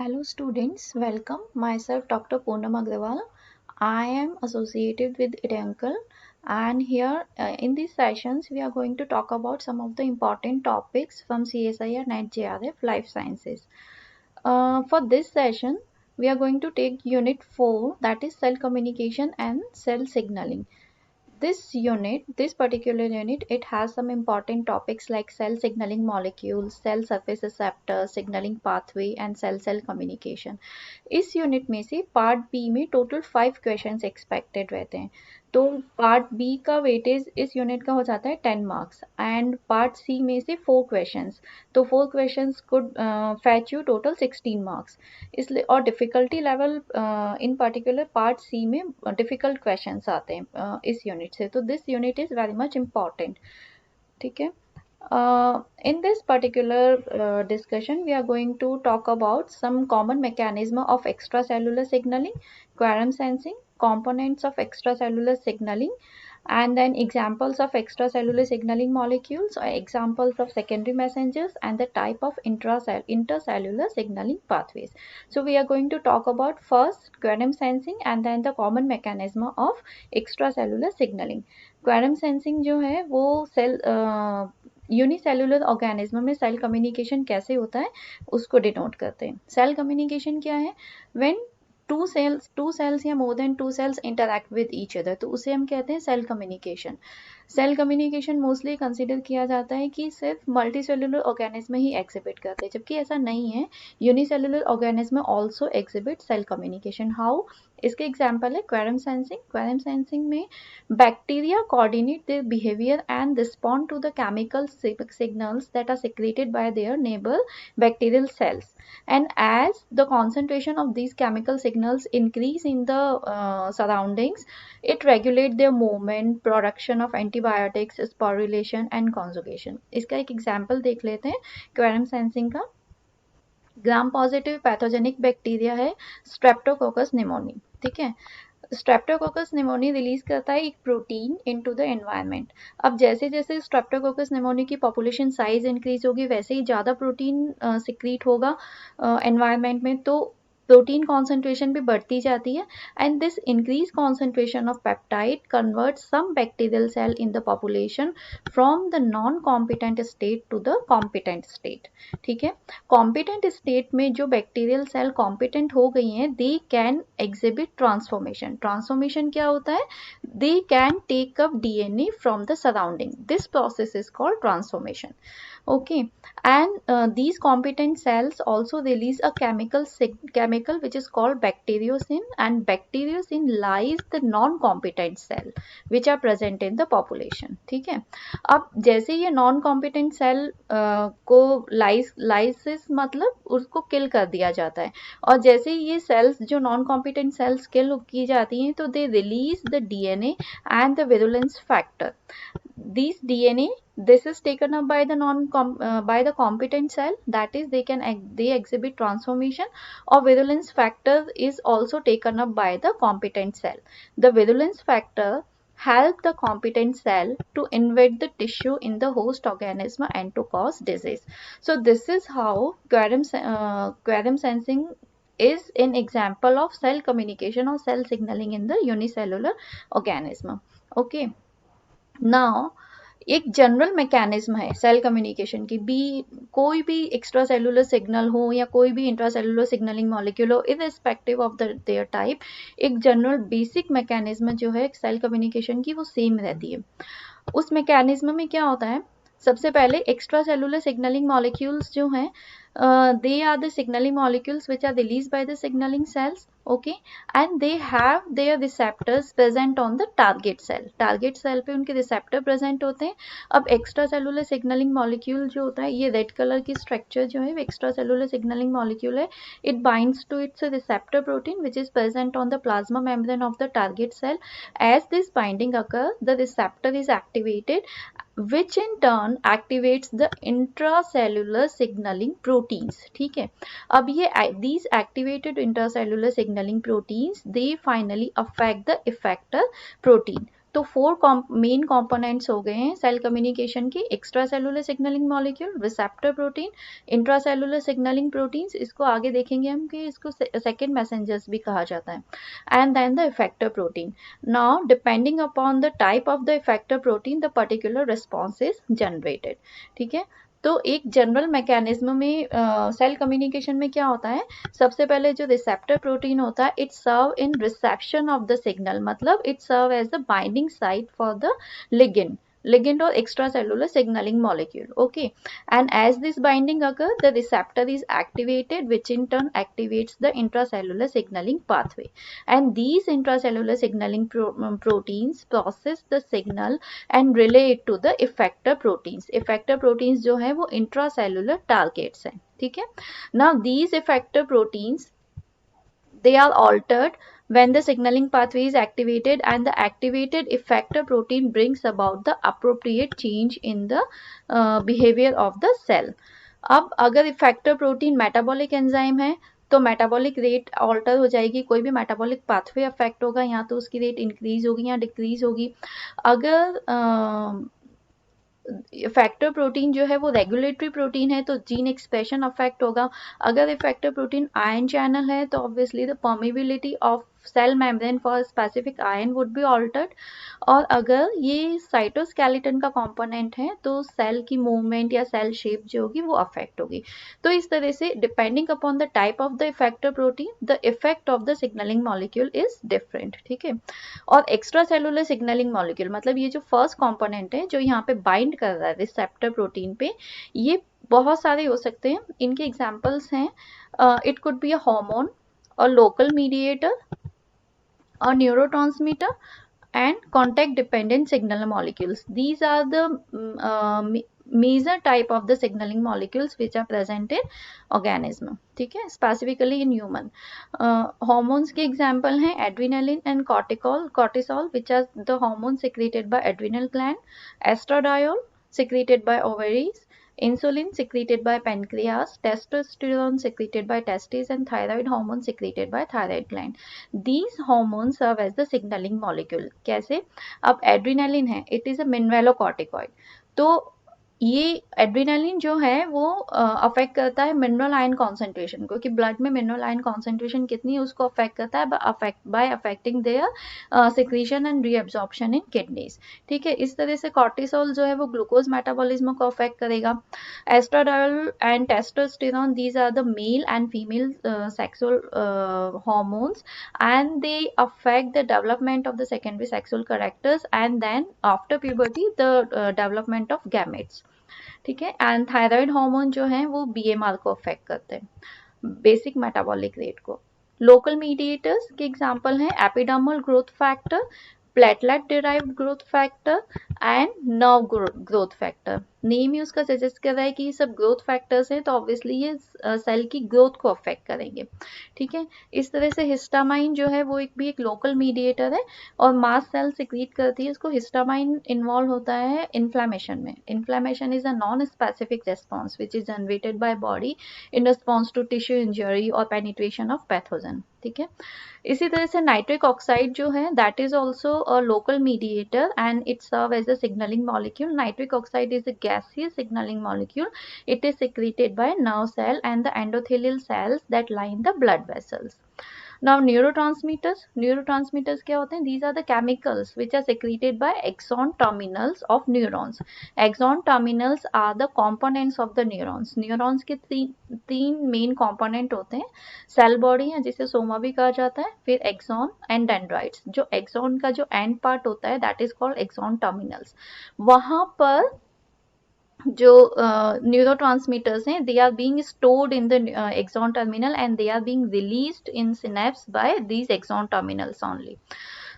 Hello students, welcome. Myself Dr. Poonam Agrawal. I am associated with Idankal, and here in these sessions we are going to talk about some of the important topics from CSIR and JRF Life Sciences. For this session we are going to take unit 4, that is cell communication and cell signaling. This particular unit, it has some important topics like cell signaling molecules, cell surface receptors, signaling pathway and cell-cell communication. इस unit में से part B में total 5 questions expected रहते हैं. तो part B का weightage इस unit का हो जाता है 10 मार्क्स एंड पार्ट सी में से 4 क्वेश्चंस. तो 4 questions could fetch you total 16 marks. इसलिए और difficulty level in particular part C में डिफिकल्ट क्वेश्चंस आते हैं इस यूनिट से. तो this unit is very much important. ठीक है. In this particular discussion, we are going to talk about some common mechanism of extracellular signaling, quorum sensing, components of extracellular signaling, and then examples of extracellular signaling molecules, or examples of secondary messengers, and the type of intercellular signaling pathways. So we are going to talk about first quorum sensing and then the common mechanism of extracellular signaling. Quorum sensing जो है वो cell unicellular organism में cell communication कैसे होता है उसको denote करते हैं. सेल कम्युनिकेशन क्या है? व्हेन टू सेल्स या more than two cells interact with each other, तो उसे हम कहते हैं cell communication. Cell communication mostly consider किया जाता है कि सिर्फ मल्टी सेलुलर ऑर्गेनिज्म ही एग्जिबिट करते हैं, जबकि ऐसा नहीं है. Unicellular organism also exhibit cell communication. How? इसके एग्जाम्पल है क्वेरम सेंसिंग. क्वेरम सेंसिंग में bacteria coordinate their behaviour and respond to the chemical signals that are secreted by their neighbor bacterial cells, and as the concentration of these chemical signals increase in the surroundings, it regulate their movement, production of antibiotics, sporulation and conjugation. इसका एक example देख लेते हैं क्वेरम sensing का. Gram positive pathogenic bacteria है Streptococcus pneumoniae. ठीक है. Streptococcus pneumoniae release करता है एक प्रोटीन इनटू द एनवायरनमेंट. अब जैसे जैसे स्ट्रेप्टोकोकस निमोनी की पॉपुलेशन साइज इंक्रीज होगी वैसे ही ज़्यादा प्रोटीन सिक्रीट होगा एनवायरनमेंट में, तो प्रोटीन कॉन्सेंट्रेशन भी बढ़ती जाती है. And this increase concentration of peptide convert some bacterial cell in the population from the non competent state to the competent state. ठीक है. कॉम्पिटेंट स्टेट में जो बैक्टीरियल सेल कॉम्पिटेंट हो गई हैं, they can exhibit transformation. Transformation क्या होता है? They can take up DNA from the surrounding. This process is called transformation. Okay, and these competent cells also release a chemical which is called bacteriocin, and bacteriocin lies the non-competent cell which are present in the population. ठीक है. अब जैसे ये non-competent cell को lysis मतलब उसको kill कर दिया जाता है, और जैसे ये cells जो non-competent cells kill की जाती हैं तो they release the DNA and the virulence factor. These DNA, this is taken up by the by the competent cell, that is they exhibit transformation, or virulence factor is also taken up by the competent cell. The virulence factor help the competent cell to invade the tissue in the host organism and to cause disease. So this is how quorum sensing is an example of cell communication or cell signaling in the unicellular organism. Okay. Now एक general mechanism है cell communication की. कोई भी extra cellular signal हो या कोई भी intracellular signalling molecule हो, इररिस्पेक्टिव ऑफ देयर टाइप, एक जनरल बेसिक मैकेनिज्म जो है सेल कम्युनिकेशन की वो सेम रहती है. उस मैकेनिज्म में क्या होता है? सबसे पहले एक्स्ट्रा सेलुलर सिग्नलिंग मॉलिक्यूल्स जो हैं, they are the signaling molecules which are released by the signaling cells. Okay, and they have their receptors present on the target cell. Target cell पे उनके receptor present होते हैं. अब extra cellular signaling molecule जो होता है, ये red color की structure जो है वो extra cellular signaling molecule है. It binds to its receptor protein which is present on the plasma membrane of the target cell. As this binding occurs, the receptor is activated, which in turn activates the intracellular signaling proteins. ठीक है. अब ये these activated intracellular signaling proteins, they finally affect the effector protein. तो 4 main components हो गए हैं cell communication की, extra cellular signalling molecule, receptor protein, intracellular signalling proteins, इसको आगे देखेंगे हम कि इसको सेकेंड मैसेंजर्स भी कहा जाता है, and then the effector protein. Now depending upon the type of the effector protein the particular response is generated. ठीक है, तो एक जनरल मैकेनिज्म में सेल कम्युनिकेशन में क्या होता है, सबसे पहले जो रिसेप्टर प्रोटीन होता है it serve in reception of the signal, मतलब it serve as the binding site for the ligand or extracellular signaling molecule. Okay, and as this binding occurs, the receptor is activated, which in turn activates the intracellular signaling pathway, and these intracellular signaling proteins process the signal and relay it to the effector proteins. Effector proteins जो है वो intracellular targets हैं. ठीक है, now these effector proteins, they are altered when the signaling pathway is activated, and the activated effector protein brings about the appropriate change in the behavior of the cell. अब अगर effector protein metabolic enzyme है तो metabolic rate alter हो जाएगी, कोई भी metabolic pathway affect होगा, या तो उसकी रेट इंक्रीज होगी या डिक्रीज होगी. अगर इफेक्टर प्रोटीन जो है वो रेगुलेटरी प्रोटीन है तो जीन एक्सप्रेशन अफेक्ट होगा. अगर इफेक्टर प्रोटीन आयन चैनल है तो obviously the permeability of cell membrane for specific ion would be altered. और अगर ये साइटोस्केलेटन का कंपोनेंट है तो सेल की मूवमेंट या सेल शेप जो होगी वो अफेक्ट होगी. तो इस तरह से depending upon the type of the effector protein the effect of the signalling molecule is different. ठीक है, और एक्स्ट्रा सेलुलर सिग्नलिंग मॉलिक्यूल मतलब ये जो फर्स्ट कंपोनेंट है जो यहाँ पे बाइंड कर रहा है रिसेप्टर प्रोटीन पे, ये बहुत सारे हो सकते हैं. इनके एग्जांपल्स हैं, it could be a hormone और local mediator or neurotransmitter and contact dependent signal molecules. These are the major type of the signaling molecules which are present in organism. ठीक है, specifically in human. Hormones के example हैं adrenaline and cortisol which are the hormones secreted by adrenal gland, estradiol secreted by ovaries, insulin secreted by pancreas, testosterone secreted by testes, and thyroid hormone secreted by thyroid gland. These hormones serve as the signaling molecule. कैसे? अब adrenaline है, it is a mineralocorticoid. तो ये adrenaline जो है वो affect करता है मिनरल आयन कॉन्सेंट्रेशन को, कि ब्लड में मिनरल आयन कॉन्सेंट्रेशन कितनी है उसको अफेक्ट करता है by affecting their secretion and reabsorption in kidneys. ठीक है, इस तरह से कॉर्टिसोल जो है वो ग्लूकोज मेटाबॉलिज्म को अफेक्ट करेगा. Estradiol and testosterone, these are the male and female sexual hormones, and they affect the development of the secondary sexual characters, and then after puberty the development of gametes. ठीक है, and thyroid hormone जो है वो BMR को affect करते हैं, basic metabolic rate को. Local mediators के एग्जांपल हैं epidermal growth factor, platelet derived growth factor and nerve growth factor. Name ही उसका सजेस्ट कर रहा है कि ये सब ग्रोथ फैक्टर्स हैं तो ऑब्वियसली ये सेल की ग्रोथ को अफेक्ट करेंगे. ठीक है, इस तरह से हिस्टामाइन जो है वो एक लोकल मीडिएटर है और मास्ट सेल सिक्रीट करती है इसको. हिस्टामाइन इन्वॉल्व होता है इन्फ्लेमेशन में. Inflammation is a non specific response which is generated by body in response to tissue injury और पेनिट्रेशन ऑफ पैथोजन. ठीक है, इसी तरह से नाइट्रिक ऑक्साइड जो है that is also a local mediator and it serve as a signalling molecule. Nitric oxide is a gaseous signaling molecule. It is secreted by nerve cell and the endothelial cells that line the blood vessels. Now neurotransmitters क्या होते हैं? These are the chemicals which are secreted by axon terminals of neurons. Axon terminals are the components of the neurons. Neurons के तीन main component होते हैं. Cell body है जिसे सोमा भी कहा जाता है, फिर एक्सॉन एंड डेंड्राइट्स. जो एक्सॉन का जो एंड पार्ट होता है that is called axon terminals. वहां पर जो न्यूरोट्रांसमीटर्स हैं they are being stored in the axon terminal and they are being released in synapse by these axon terminals only.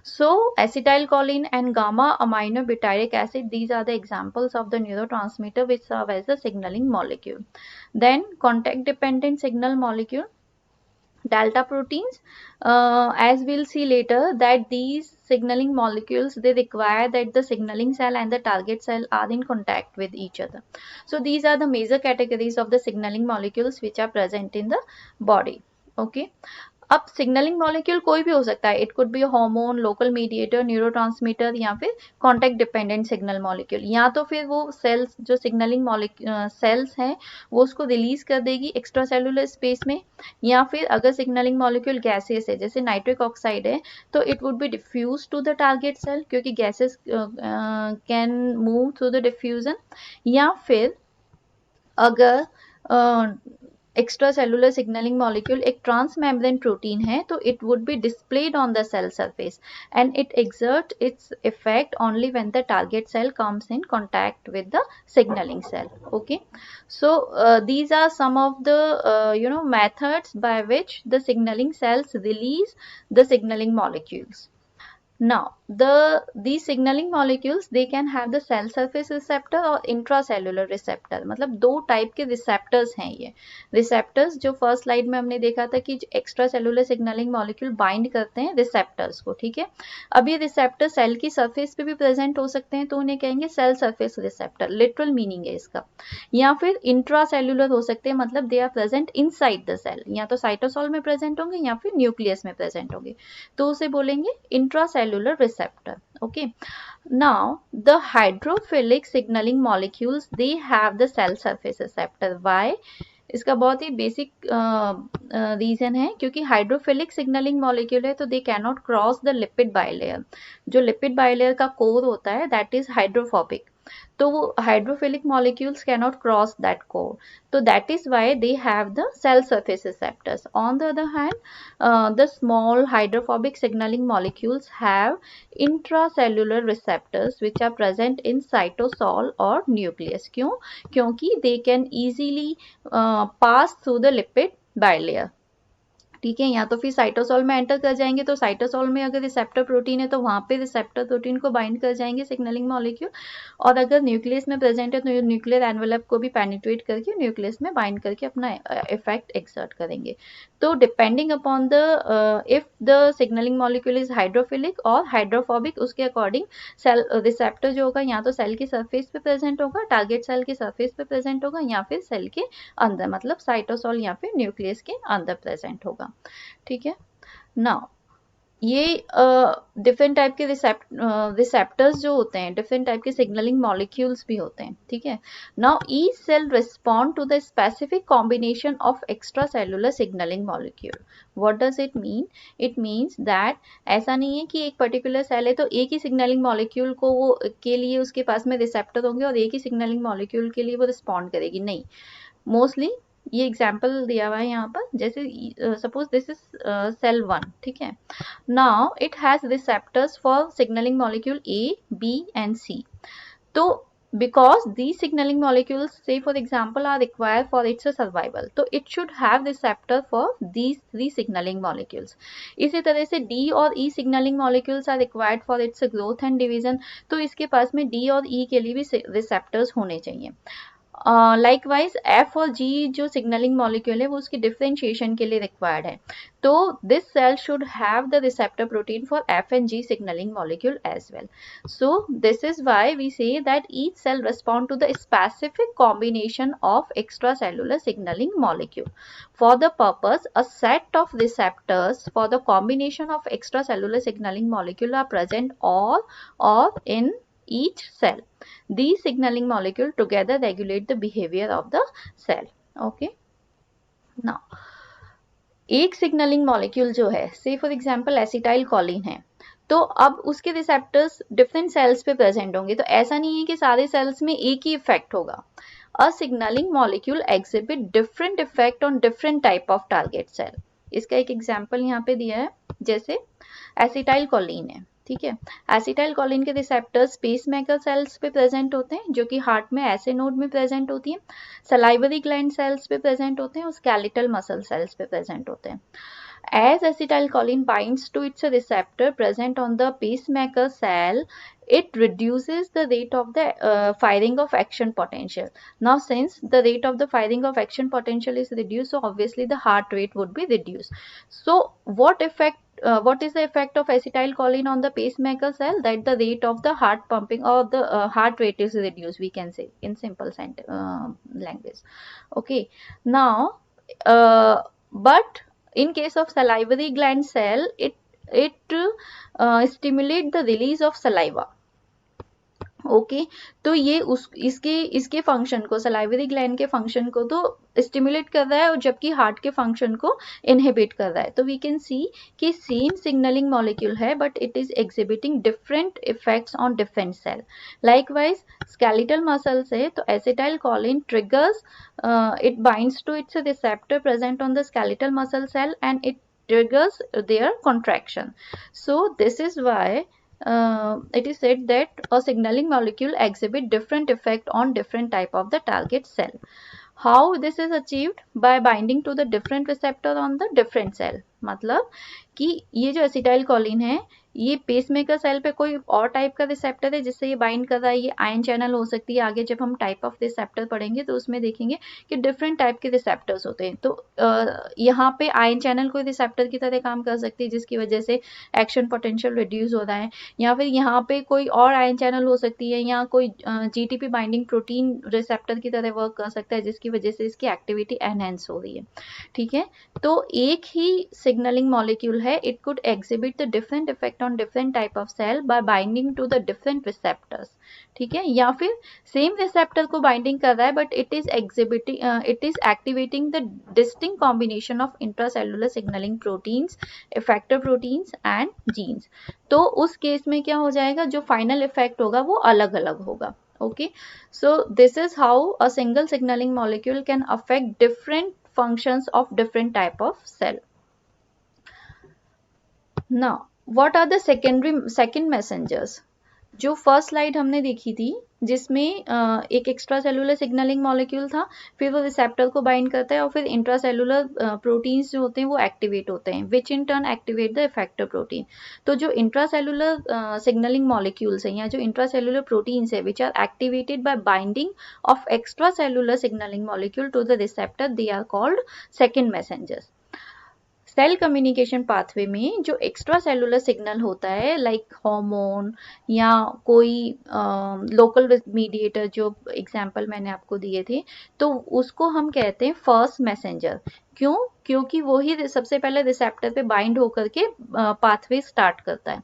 So acetylcholine and gamma aminobutyric acid, these are the examples of the neurotransmitter which serve as the signaling molecule. Then contact dependent signal molecule, delta proteins, as we'll see later that these signaling molecules, they require that the signaling cell and the target cell are in contact with each other. So these are the major categories of the signaling molecules which are present in the body. Okay, अब signalling molecule कोई भी हो सकता है, it could B hormone, local mediator, neurotransmitter या फिर contact dependent signal molecule, या तो फिर वो सेल्स जो सिग्नलिंग सेल्स हैं वो उसको रिलीज कर देगी एक्स्ट्रा सेलुलर स्पेस में, या फिर अगर सिग्नलिंग मॉलिक्यूल गैसेस है जैसे नाइट्रिक ऑक्साइड है तो it would be diffuse to the target cell, क्योंकि gases can move through the diffusion, या फिर अगर एक्स्ट्रा सेलुलर सिग्नलिंग मॉलिक्यूल एक ट्रांसमेम्ब्रेन प्रोटीन है तो it would be displayed on the cell surface and it exerts its effect only when the target cell comes in contact with the signaling cell. Okay, so these are some of the methods by which the signaling cells release the signaling molecules. Now, these signaling molecules they can have the cell surface receptor और intracellular receptor, मतलब दो type के receptors हैं ये receptors, जो first slide में हमने देखा था कि extra cellular signalling molecule bind करते हैं रिसेप्टर्स को, ठीक है। अब ये रिसेप्टर सेल की सरफेस पे भी प्रेजेंट हो सकते हैं तो उन्हें कहेंगे cell surface receptor, literal meaning है इसका, या फिर इंट्रासेलुलर हो सकते हैं, मतलब they are present inside the cell, या तो साइटोसॉल में प्रेजेंट होंगे या फिर न्यूक्लियस में प्रेजेंट होंगे, तो उसे बोलेंगे intracellular receptor. Okay, now the hydrophilic signaling molecules they have the cell surface receptor. Why? इसका बहुत ही बेसिक रीजन है, क्योंकि हाइड्रोफिलिक सिग्नलिंग मॉलिक्यूल है तो they can not cross the lipid bilayer, जो लिपिड बाइलेयर का कोर होता है दैट इज हाइड्रोफोबिक, तो वो hydrophilic molecules cannot cross that core, तो that is why they have the cell surface receptors. On the other hand the small hydrophobic signaling molecules have intracellular receptors which are present in cytosol or nucleus. क्यों? क्योंकि they can easily pass through the lipid bilayer, ठीक है, या तो फिर cytosol में enter कर जाएंगे, तो साइटोसॉल में अगर रिसेप्टर प्रोटीन है तो वहां पे रिसेप्टर प्रोटीन को बाइंड कर जाएंगे सिग्नलिंग मॉलिक्यूल, और अगर न्यूक्लियस में प्रेजेंट है तो न्यूक्लियर एनवेलप को भी पेनिट्रेट करके न्यूक्लियस में बाइंड करके अपना इफेक्ट एक्सर्ट करेंगे। तो depending upon the if the signalling molecule is hydrophilic और हाइड्रोफोबिक, उसके अकॉर्डिंग सेल रिसेप्टर जो होगा या तो सेल की सरफेस पे प्रेजेंट होगा, टारगेट सेल की सरफेस पे प्रेजेंट होगा, या फिर सेल के अंदर मतलब साइटोसॉल या फिर न्यूक्लियस के अंदर प्रेजेंट होगा, ठीक है। नाउ ये डिफरेंट टाइप के रिसेप्टर्स जो होते हैं, डिफरेंट टाइप के सिग्नलिंग मॉलिक्यूल्स भी होते हैं, ठीक है। Now each cell respond to the specific combination of extra cellular signalling molecule. What does it mean? It means that ऐसा नहीं है कि एक पर्टिकुलर सेल है तो एक ही सिग्नलिंग मॉलिक्यूल को वो के लिए उसके पास में रिसेप्टर होंगे और एक ही सिग्नलिंग मॉलिक्यूल के लिए वो रिस्पॉन्ड करेगी, नहीं। मोस्टली ये एग्जाम्पल दिया हुआ है यहाँ पर, जैसे सपोज दिस इज सेल 1, ठीक है। Now it has receptors for signaling molecule A, B and C, तो because these signaling molecules say for example are required for its survival, तो it should have receptor for these 3 signaling molecules. इसी तरह से D और E signaling molecules are required for its growth and division, तो इसके पास में D और E के लिए भी receptors होने चाहिए। लाइकवाइज एफ और जी जो सिग्नलिंग मॉलिक्यूल है वो उसकी डिफरेंशिएशन के लिए रिक्वायर्ड है, तो this cell should have the receptor protein for F and G signalling molecule as well. So this is why we say that each cell respond to the specific combination of extracellular signaling molecule. For the purpose, a set of receptors for the combination of extracellular signaling molecule are present all or in each cell. These signaling molecule together regulate the behavior of the cell. Okay. Now, एक signalling molecule जो है, से for example acetyl choline है, तो अब उसके receptors different cells पे present होंगे, तो ऐसा नहीं है कि सारे सेल्स में एक ही इफेक्ट होगा। A signalling molecule exhibit different effect on different type of target cell. इसका एक एग्जांपल यहाँ पे दिया है, जैसे एसिटाइल कोलिन है, ठीक है। एसिटाइल कोलिन के रिसेप्टर्स पेसमेकर सेल्स पे प्रेजेंट होते हैं जो कि हार्ट में ऐसे नोड में प्रेजेंट होती हैं, सलाइवरी ग्लैंड सेल्स पे प्रेजेंट होते हैं और स्केलेटल मसल सेल्स पे प्रेजेंट होते हैं। As acetylcholine binds to its receptor present on the pacemaker cell, it reduces the rate of the firing of action potential. Now, since the rate of the firing of action potential is reduced, so obviously the heart rate would be reduced. So, what is the effect of acetylcholine on the pacemaker cell? That the rate of the heart pumping or the heart rate is reduced, we can say in simple language. Okay. Now, but In case of salivary gland cell, it stimulate the release of saliva. Okay तो ये उस इसके function को, salivary gland के function को तो stimulate कर रहा है, और जबकि हार्ट के फंक्शन को इनहिबिट कर रहा है. तो वी कैन सी कि सेम सिग्नलिंग मॉलिक्यूल है but it is exhibiting different effects on different cell. Likewise skeletal muscle से तो acetylcholine triggers, it binds to its receptor present on the skeletal muscle cell and it triggers their contraction. So this is why it is said that a signaling molecule exhibit different effect on different type of the target cell. How this is achieved? By binding to the different receptor on the different cell. मतलब कि ये जो acetyl choline है ये pacemaker cell पे कोई और type का रिसेप्टर है जिससे ये बाइंड कर रहा है. ये आयन चैनल हो सकती है. आगे जब हम टाइप ऑफ रिसेप्टर पढ़ेंगे तो उसमें देखेंगे कि डिफरेंट टाइप के रिसेप्टर्स होते हैं. तो यहाँ पे आयन चैनल कोई रिसेप्टर की तरह काम कर सकती है जिसकी वजह से एक्शन पोटेंशियल रिड्यूस हो रहा है, या फिर यहाँ पे कोई और आयन चैनल हो सकती है, या कोई जीटीपी बाइंडिंग प्रोटीन रिसेप्टर की तरह वर्क कर सकता है जिसकी वजह से इसकी एक्टिविटी एनहेंस हो रही है. ठीक है, तो एक ही सिग्नलिंग मॉलिक्यूल है. It could exhibit the different effect on different type of cell by binding to the different receptors. ठीक है, या फिर सेम रिसेप्टर को बाइंडिंग कर रहा है but it is activating the distinct combination of intracellular signalling proteins, effector proteins and genes. तो उस केस में क्या हो जाएगा, जो फाइनल इफेक्ट होगा वो अलग अलग होगा. Okay, so this is how a single signaling molecule can affect different functions of different type of cell. Now, what are the second messengers? जो फर्स्ट स्लाइड हमने देखी थी जिसमें एक एक्स्ट्रा सेलुलर सिग्नलिंग मॉलिक्यूल था, फिर वो रिसेप्टर को बाइंड करता है और फिर इंट्रासेलुलर प्रोटीन्स जो होते हैं वो एक्टिवेट होते हैं, which in turn activate the effector protein. तो जो इंट्रासेलुलर सिग्नलिंग मॉलिक्यूल्स हैं या जो इंट्रासेलुलर प्रोटीन्स है which are activated by binding of extra cellular signalling molecule to the receptor, they are called second messengers. Cell communication pathway में जो extra cellular signal होता है लाइक हार्मोन या कोई लोकल मीडिएटर, जो एग्जांपल मैंने आपको दिए थे, तो उसको हम कहते हैं फर्स्ट मैसेंजर. क्यों? क्योंकि वो ही सबसे पहले रिसेप्टर पे बाइंड होकर के पाथवे स्टार्ट करता है.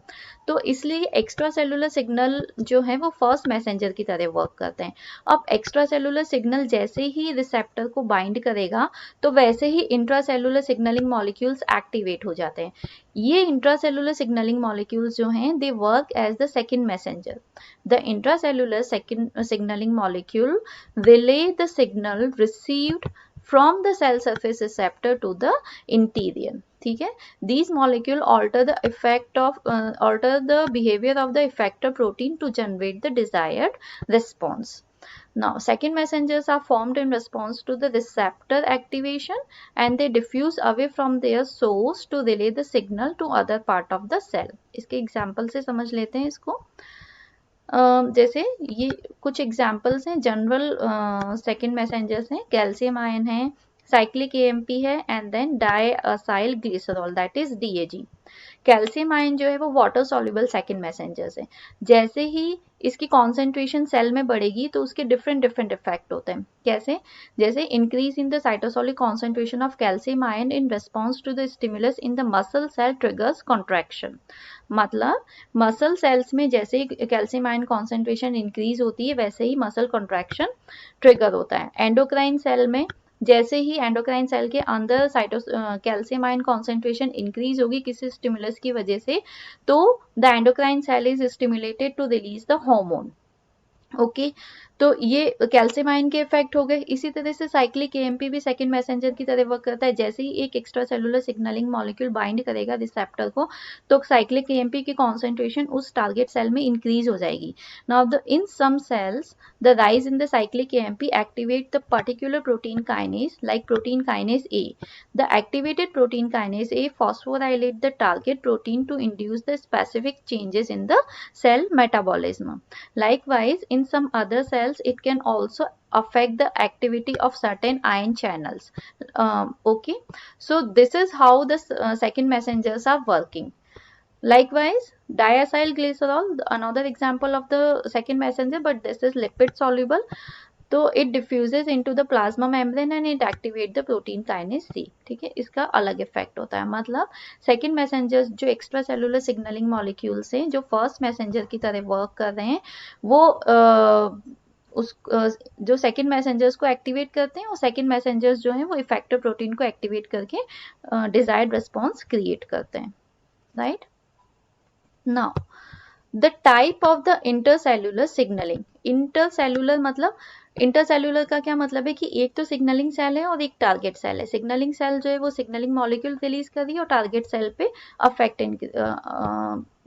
तो इसलिए एक्स्ट्रा सेलुलर सिग्नल जो है वो फर्स्ट मैसेंजर की तरह वर्क करते हैं. अब एक्स्ट्रा सेलुलर सिग्नल जैसे ही रिसेप्टर को बाइंड करेगा तो वैसे ही इंट्रासेलुलर सिग्नलिंग मॉलिक्यूल्स एक्टिवेट हो जाते हैं. ये इंट्रासेलुलर सिग्नलिंग मॉलिक्यूल्स जो हैं they work as the second messenger. The intracellular signalling molecule relay the signal received from the cell surface receptor to the interior. ठीक है, these molecule alter the behavior of the effector protein to generate the desired response. Now, second messengers are formed in response to the receptor activation and they diffuse away from their source to relay the signal to other part of the cell. इसके example से समझ लेते हैं इसको. जैसे ये कुछ examples हैं जनरल सेकेंड मैसेंजर्स हैं. कैल्शियम आयन है, साइक्लिक एएमपी है and then diacyl glycerol that is DAG. Calcium ion जो है वो वाटर सॉल्युबल सेकेंड मैसेंजर्स है. जैसे ही इसकी कॉन्सेंट्रेशन सेल में बढ़ेगी तो उसके डिफरेंट इफेक्ट होते हैं. कैसे? जैसे increase in the cytosolic concentration of calcium ion in response to the stimulus in the muscle cell triggers contraction. मतलब मसल सेल्स में जैसे ही कैल्शियम आयन कॉन्सेंट्रेशन इंक्रीज होती है वैसे ही मसल कॉन्ट्रैक्शन ट्रिगर होता है. एंडोक्राइन सेल में जैसे ही एंडोक्राइन सेल के अंदर कैल्शियम आयन कॉन्सेंट्रेशन इंक्रीज होगी किसी स्टिमुलस की वजह से, तो the endocrine cell is stimulated to release the hormone. Okay, तो ये कैल्शियम आयन के इफेक्ट हो गए. इसी तरह से साइक्लिक एएमपी भी सेकंड मैसेंजर की तरह वर्क करता है. जैसे ही एक extra cellular signalling molecule bind करेगा रिसेप्टर को तो साइक्लिक एएमपी की कॉन्सेंट्रेशन उस टारगेट सेल में इंक्रीज हो जाएगी. Now in some cells the rise in the cyclic AMP activate the particular protein kinase like protein kinase A. The activated protein kinase A phosphorylate the target protein to induce the specific changes in the cell metabolism. Likewise, in some other cells, it can also affect the activity of certain ion channels. Okay, so this is how the second messengers are working. Likewise, diacyl glycerol, another example of the second messenger, but this is lipid soluble. तो it diffuses into the plasma membrane and it activate the protein kinase C, ठीक है, इसका अलग effect होता है। मतलब second messengers जो extra cellular signalling molecules हैं जो फर्स्ट मैसेंजर की तरह वर्क कर रहे हैं वो उस जो सेकंड मैसेंजर्स को एक्टिवेट करते हैं और सेकंड मैसेंजर्स जो हैं वो इफेक्टर प्रोटीन को एक्टिवेट करके डिजायर्ड रिस्पॉन्स क्रिएट करते हैं, right. Now the type of the intercellular signalling. Intercellular मतलब, इंटरसेल्यूलर का क्या मतलब है कि एक तो सिग्नलिंग सेल है और एक टारगेट सेल है। सिग्नलिंग सेल जो है वो सिग्नलिंग मॉलिक्यूल रिलीज कर रही है और टारगेट सेल पे अफेक्ट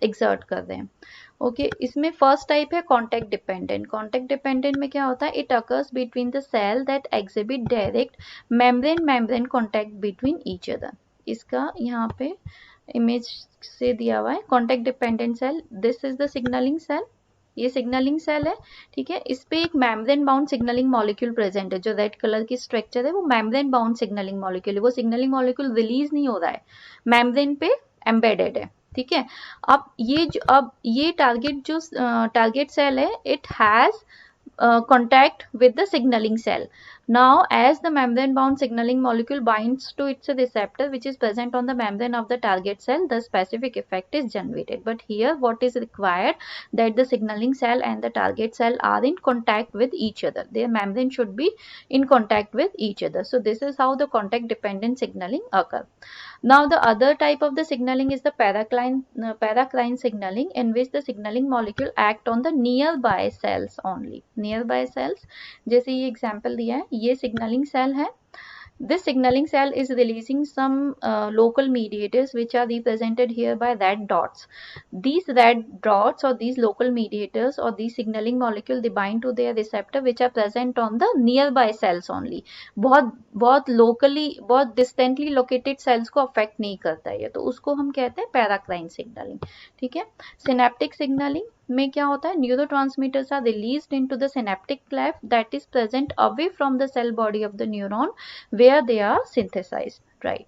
एक्सर्ट कर रहे हैं। ओके, इसमें फर्स्ट टाइप है कॉन्टेक्ट डिपेंडेंट। कॉन्टेक्ट डिपेंडेंट में क्या होता है, it occurs between the cell that exhibit direct membrane contact between each other. इसका यहाँ पे इमेज से दिया हुआ है contact dependent cell, this is the signalling cell, ये सिग्नलिंग सेल है, ठीक है। इस पे एक membrane bound signalling molecule present है, जो रेड कलर की स्ट्रक्चर है वो मेम्ब्रेन बाउंड सिग्नलिंग मॉलिक्यूल है। वो सिग्नलिंग मॉलिक्यूल रिलीज नहीं हो रहा है, मेम्ब्रेन पे एम्बेडेड है, ठीक है। अब ये टारगेट सेल है, it has contact with the signaling cell. Now, as the membrane-bound signaling molecule binds to its receptor, which is present on the membrane of the target cell, the specific effect is generated. But here, what is required, that the signaling cell and the target cell are in contact with each other. Their membrane should be in contact with each other. So, this is how the contact-dependent signaling occurs. Now, the other type of the signaling is the paracrine signaling, in which the signaling molecule act on the nearby cells only. Nearby cells, जैसे ये example दिया है, ये signaling cell है. This signaling cell is releasing some local mediators which are represented here by red dots. These red dots or these local mediators or these signaling molecule, they bind to their receptor which are present on the nearby cells only. बहुत locally, बहुत distantly located cells को affect नहीं करता है, तो उसको हम कहते हैं paracrine signaling, ठीक है। Synaptic signaling में क्या होता है, neurotransmitters are released into the synaptic cleft that is present away from the cell body of the neuron where they are synthesized, right.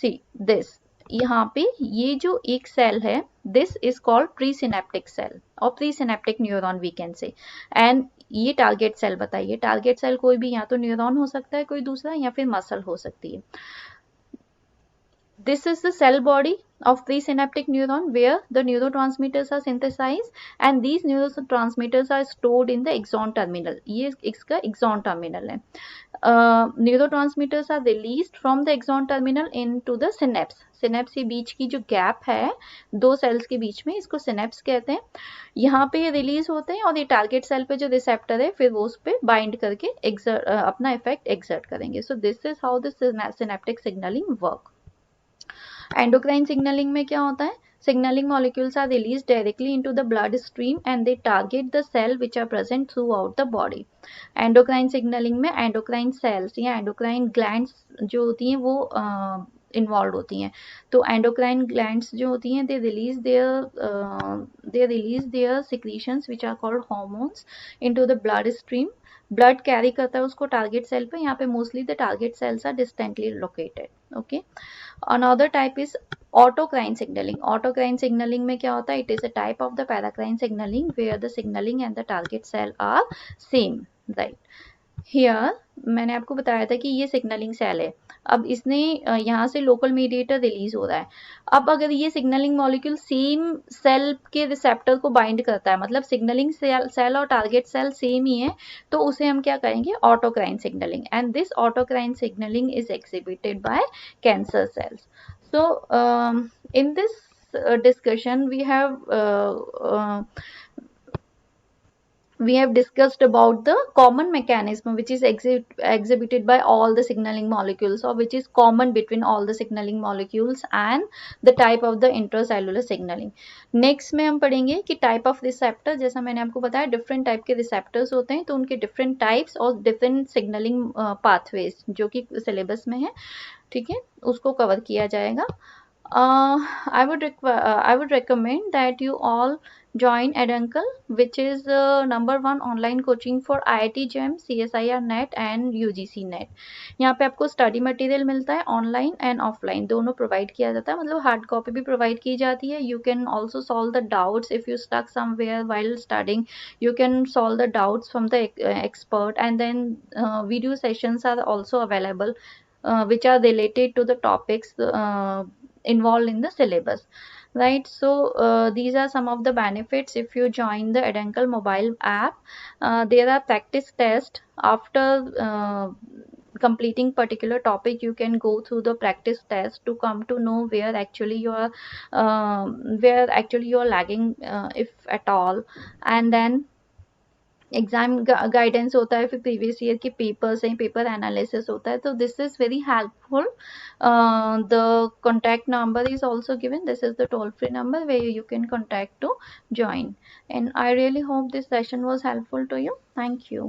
See this, यहाँ पे ये जो एक सेल है, this is called pre synaptic cell और pre synaptic neuron we can say. And ये target cell बताइए, target cell कोई भी, या तो न्यूरॉन हो सकता है कोई दूसरा, या फिर मसल हो सकती है। This is the cell body of presynaptic neuron where the neurotransmitters are synthesized and these neurotransmitters are stored in the axon terminal. ये इसका axon terminal है. Neurotransmitters are released from the axon terminal into the synapse. synapse के बीच की जो gap है दो sales के बीच में, इसको synapse कहते हैं. यहाँ पे ये रिलीज होते हैं और ये टारगेट सेल पे जो रिसेप्टर है फिर वो उस पे बाइंड करके अपना इफेक्ट एक्सर्ट करेंगे. So this is how the synaptic signalling work. Endocrine signalling में क्या होता है, signaling molecules are released directly into the blood stream and they target the cell which are present throughout the body. Endocrine signalling में endocrine cells या endocrine glands जो होती हैं वो इन्वॉल्व होती हैं. तो एंडोक्राइन ग्लैंड्स जो होती हैं they release their secretions which are called hormones into the blood stream. Blood carry करता है उसको टारगेट सेल पे. यहाँ पे mostly the target cells are distantly located. Okay, another type is autocrine signaling. Autocrine signaling में क्या होता है, it is a type of the paracrine signaling where the signaling and the target cell are same, right. Here मैंने आपको बताया था कि ये सिग्नलिंग सेल है. अब इसने यहाँ से लोकल मीडिएटर रिलीज हो रहा है. अब अगर ये सिग्नलिंग मॉलिक्यूल सेम सेल के रिसेप्टर को बाइंड करता है, मतलब सिग्नलिंग सेल और टारगेट सेल सेम ही है, तो उसे हम क्या कहेंगे, autocrine signaling. And this autocrine signaling is exhibited by cancer cells. So in this discussion we have discussed about the common mechanism which is exhibited by all the signaling molecules or which is common between all the signaling molecules and the type of the intracellular signaling. Next में हम पढ़ेंगे कि type of receptor, जैसा मैंने आपको बताया different type के receptors होते हैं, तो उनके different types और different signaling pathways जो कि syllabus में है, ठीक है, उसको cover किया जाएगा. I would recommend that you all join Edancal, which is #1 online coaching for IIT JEM, CSIR net and UGC net. यहाँ पे आपको स्टडी मटेरियल मिलता है, ऑनलाइन एंड ऑफलाइन दोनों प्रोवाइड किया जाता है, मतलब हार्ड कॉपी भी प्रोवाइड की जाती है। You can also solve the doubts if you stuck somewhere while studying, you can solve the doubts from the expert, and then video sessions are also available, which are related to the topics involved in the syllabus, right? So these are some of the benefits if you join the Edancal mobile app. There are practice tests after completing particular topic. You can go through the practice test to come to know where actually you are lagging, if at all. And then exam guidance होता है, फिर previous year के papers हैं, paper analysis होता है, तो this is very helpful. The contact number is also given, this is the toll free number where you can contact to join, and I really hope this session was helpful to you. Thank you.